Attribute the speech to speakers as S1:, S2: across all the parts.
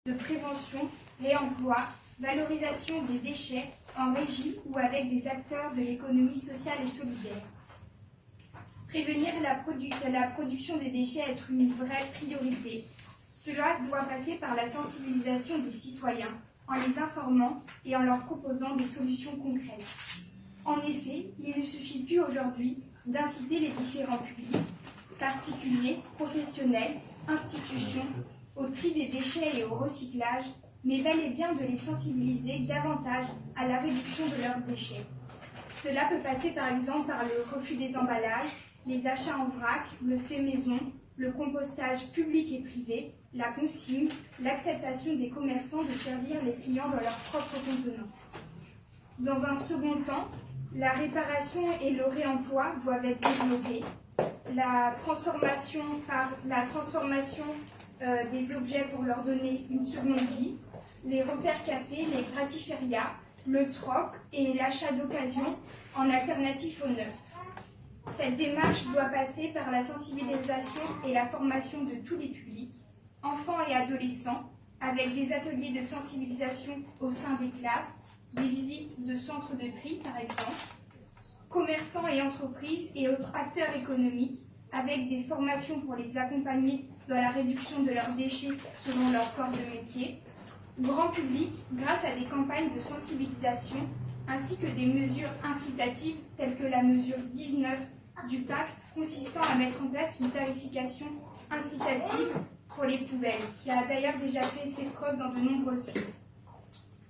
S1: de prévention, réemploi, valorisation des déchets en régie ou avec des acteurs de l'économie sociale et solidaire. Prévenir la production des déchets être une vraie priorité. Cela doit passer par la sensibilisation des citoyens, en les informant et en leur proposant des solutions concrètes. En effet, il ne suffit plus aujourd'hui d'inciter les différents publics, particuliers, professionnels, institutions, au tri des déchets et au recyclage, mais bel et bien de les sensibiliser davantage à la réduction de leurs déchets. Cela peut passer par exemple par le refus des emballages, les achats en vrac, le fait maison, le compostage public et privé, la consigne, l'acceptation des commerçants de servir les clients dans leurs propres contenants. Dans un second temps, la réparation et le réemploi doivent être développés. La transformation des objets pour leur donner une seconde vie, les repères cafés, les gratiférias, le troc et l'achat d'occasion en alternatif au neuf. Cette démarche doit passer par la sensibilisation et la formation de tous les publics, enfants et adolescents, avec des ateliers de sensibilisation au sein des classes, des visites de centres de tri par exemple, commerçants et entreprises et autres acteurs économiques, avec des formations pour les accompagner dans la réduction de leurs déchets selon leur corps de métier, grand public grâce à des campagnes de sensibilisation ainsi que des mesures incitatives telles que la mesure 19 du pacte consistant à mettre en place une tarification incitative pour les poubelles, qui a d'ailleurs déjà fait ses preuves dans de nombreuses villes.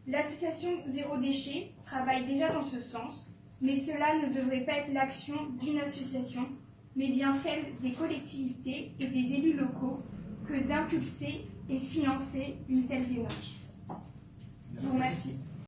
S1: L'association Zéro Déchet travaille déjà dans ce sens, mais cela ne devrait pas être l'action d'une association, mais bien celle des collectivités et des élus locaux que d'impulser et financer une telle démarche. Je vous remercie.